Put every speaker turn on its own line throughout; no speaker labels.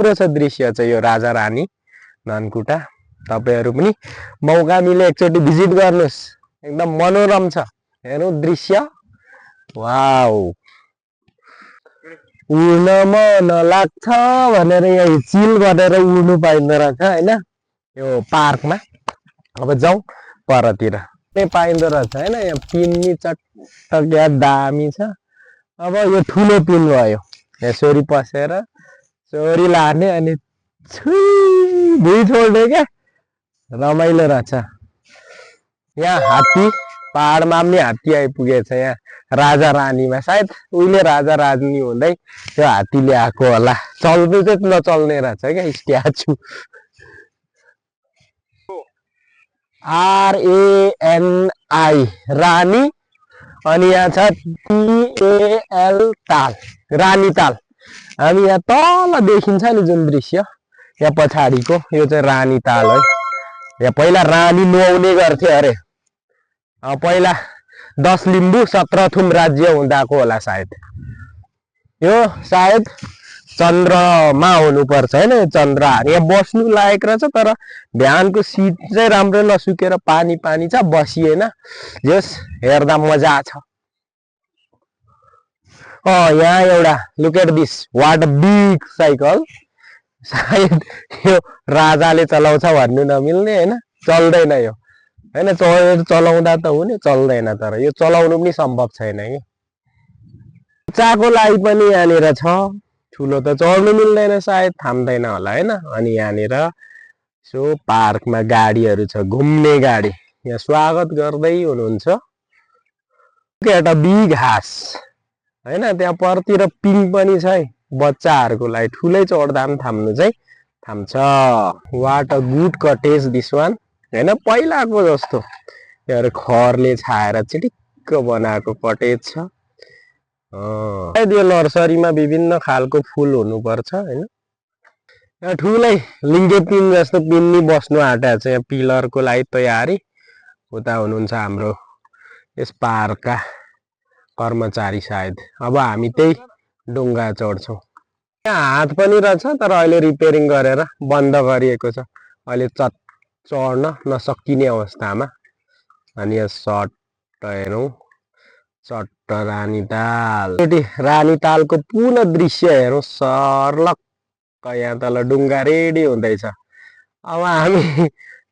राम्रो छ दृश्य चाहिँ यो राजा रानी धनकुटा। तपाईहरू पनि मौका मिले एकचोटि भिजिट गर्नुहोस्, एकदम मनोरम छ। हेर्नु दृश्य, वाउ। उड्न मन लाग्छ भनेर यहाँ चिल गरेर उड्नु पाइँदो रहेछ होइन यो पार्कमा। अब जाउँ परतिर, पाइँदो रहेछ होइन। यहाँ पिन्नी चट्टक क्या दामी छ। अब यो ठुलो पिन भयो, यसरी पसेर चोरी लाने अनि भुइँ छोड्ने क्या, रमाइलो रहेछ। यहाँ हात्ती, पहाडमा पनि हात्ती आइपुगेछ यहाँ राजा रानीमा। सायद उहिले राजा रानी हुँदै त्यो हात्तीले आएको होला। चल्नु चाहिँ नचल्ने रहेछ क्या स्ट्याचु। RANI रानी, अनि यहाँ छ TAL ताल, रानी ताल। हामी यहाँ तल देखिन्छ नि जुन दृश्य यहाँ पछाडिको, यो चाहिँ रानी ताल है। यहाँ पहिला रानी नुहाउने गर्थे अरे। पहिला 10 लिम्बू 17 थुम राज्य हुँदाको होला सायद। यो सायद चन्द्रमा हुनुपर्छ होइन, चन्द्रहार। यहाँ बस्नु लायक रहेछ, तर बिहानको सिट चाहिँ राम्रो नसुकेर पानी पानी छ, बसिएन। जस हेर्दा मजा छ। यहाँ एउटा look at this, what big cycle. सायद यो राजाले चलाउँछ भन्नु नमिल्ने होइन, चल्दैन यो होइन। चलाउँदा त हुने, चल्दैन। तर यो चलाउनु पनि सम्भव छैन कि। बच्चाको लागि पनि यहाँनिर छ, ठुलो त चढ्नु मिल्दैन सायद, थाम्दैन होला होइन। अनि यहाँनिर सो पार्कमा गाडीहरू छ, घुम्ने गाडी। यहाँ स्वागत गर्दै हुनुहुन्छ। एउटा बिग घाँस होइन, त्यहाँ परतिर पिङ पनि छ है बच्चाहरूको लागि। ठुलै चढ्दा पनि थाम्नु चाहिँ थाम्छ। What a good cottage this one होइन, पहिलाको जस्तो यहाँ खरले छाएर चिटिक्क बनाएको कटेज छ। सायद यो नर्सरीमा विभिन्न खालको फुल हुनुपर्छ होइन। यहाँ ठुलै लिङ्गे पिन जस्तो पिन्नी बस्नु आँटेको छ। यहाँ पिलरको लागि तयारी। उता हुनुहुन्छ हाम्रो यस पार्कका कर्मचारी सायद। अब हामी त्यही डुङ्गा चढ्छौँ। यहाँ हात पनि रहेछ, तर अहिले रिपेयरिङ गरेर बन्द गरिएको छ। अहिले चढ्न नसकिने अवस्थामा। अनि यहाँ सट हेरौँ, चट्ट रानीताल। रानीतालको पूर्ण दृश्य हेरौँ सर्लक्क। यहाँ तल डुङ्गा रेडी हुँदैछ। अब हामी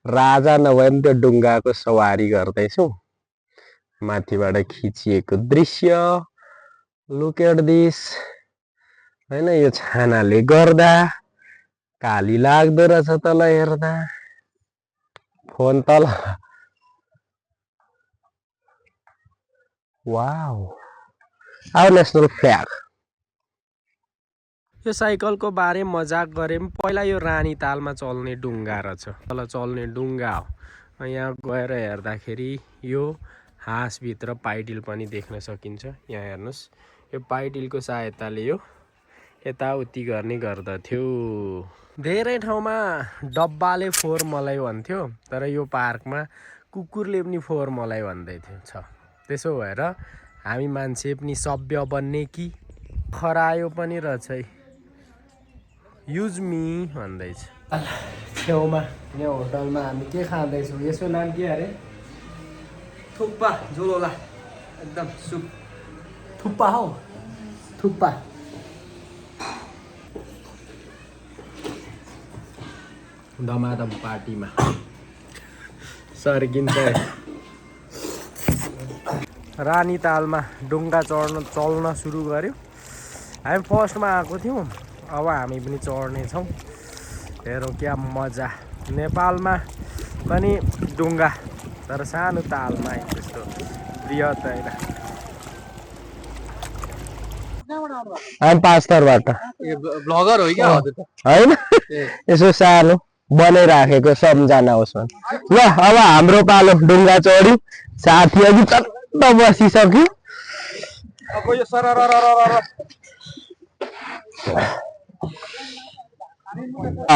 राजा नभए पनि त्यो डुङ्गाको सवारी गर्दैछौँ। माथिबाट खिचिएको दृश्य, लुक एट दिस होइन। यो छानाले गर्दा काली लाग्दो रहेछ तल हेर्दा। फोन तल, वाउ। Our national flag.
यो साइकलको बारे मजाक गरे पनि पहिला यो रानी तालमा चल्ने डुङ्गा रहेछ, तल चल्ने डुङ्गा हो। यहाँ गएर हेर्दाखेरि यो हाँसभित्र पाइडिल पनि देख्न सकिन्छ। यहाँ हेर्नुहोस्, यो पाइडिलको सहायताले यो यताउति गर्ने गर्दथ्यो। धेरै ठाउँमा डब्बाले फोहोर मलाई भन्थ्यो, तर यो पार्कमा कुकुरले पनि फोहोर मलाई भन्दै थियो। त्यसो भएर हामी मान्छे पनि सभ्य बन्ने कि खरायो पनि रहेछ है। युज मी भन्दैछ। छेउमा यहाँ होटलमा हामी के खाँदैछौँ, यसको नाम के अरे? थुक्पा झोलोला, एकदम सुप। थुक्पा हौ थुक्पा दमादम पार्टीमा सर्किन्छ रानीतालमा डुङ्गा चल्न सुरु गर्यो हामी फर्स्टमा आएको थियौँ अब हामी पनि चढ्नेछौँ हेरौँ क्या मजा नेपालमा पनि डुङ्गा तर सानो तालमा त्यस्तो बृहत होइन
हामी पाँचथरबाट
ब्लगर हो क्या
होइन यसो सानो बनाइराखेको सम्झना होस् ल अब हाम्रो पालो डुङ्गा चढ्यो साथी अघि चट्ट बसिसक्यो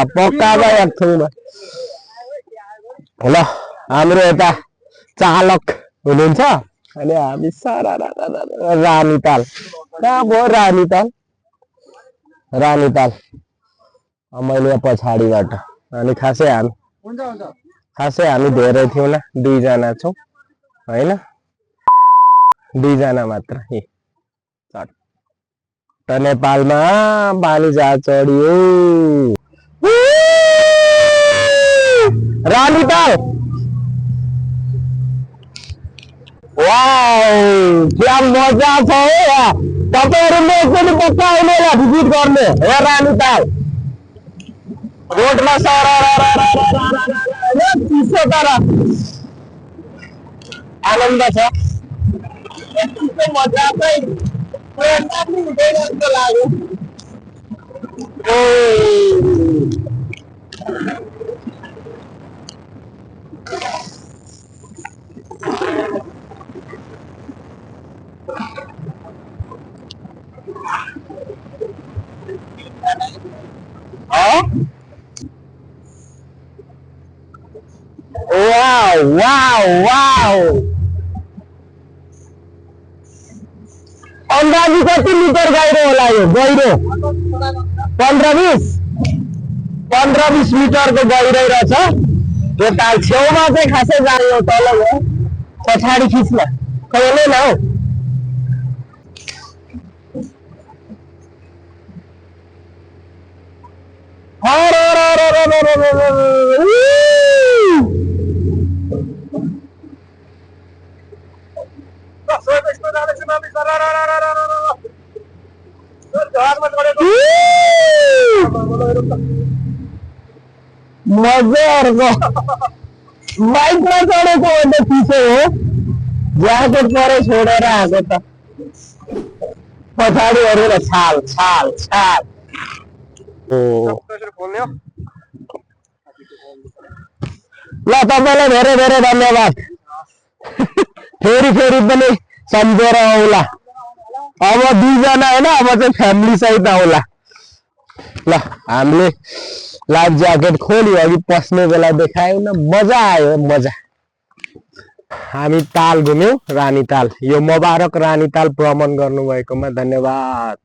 पक्का एक ठाउँमा ल हाम्रो यता चालक हुनुहुन्छ अनि हामी सारा रानीताल कहाँ भयो रानीताल मैले यहाँ पछाडिबाट अनि खासै हामी धेरै थियौँ दुईजना छौँ होइन दुईजना मात्र त नेपालमा बानी जहाज चढियो रानीताल क्या मजा छ तपाईँहरू पनि पक्का आउनु होला भिजिट गर्ने हे रानीताल रोडमा चिसो तर आनन्द छ मजा चाहिँ लाग्यो वाउ अंदाजी कति मिटर गहिरो होला यो गहिरो 15-20 मिटरको गहिरो रहेछ यो ताल छेउमा चाहिँ खासै जायो तल गयो पछाडि खिच्न कहिले न हौ मजा बाइकमा चढेको भन्दा पिछे हो ज्याकेट परे छोडेर आएको त पछाडि हेरेर छाल ल तपाईँलाई धेरै धेरै धन्यवाद फेरि पनि सम्झेर आउला अब दुईजना होइन अब चाहिँ फ्यामिली सहित आउला ल हामीले लाइफ ज्याकेट खोल्यो अघि पस्ने बेला देखायौँ न मजा आयो मजा हामी ताल घुम्यौँ रानीताल यो मुबारक रानीताल भ्रमण गर्नुभएकोमा धन्यवाद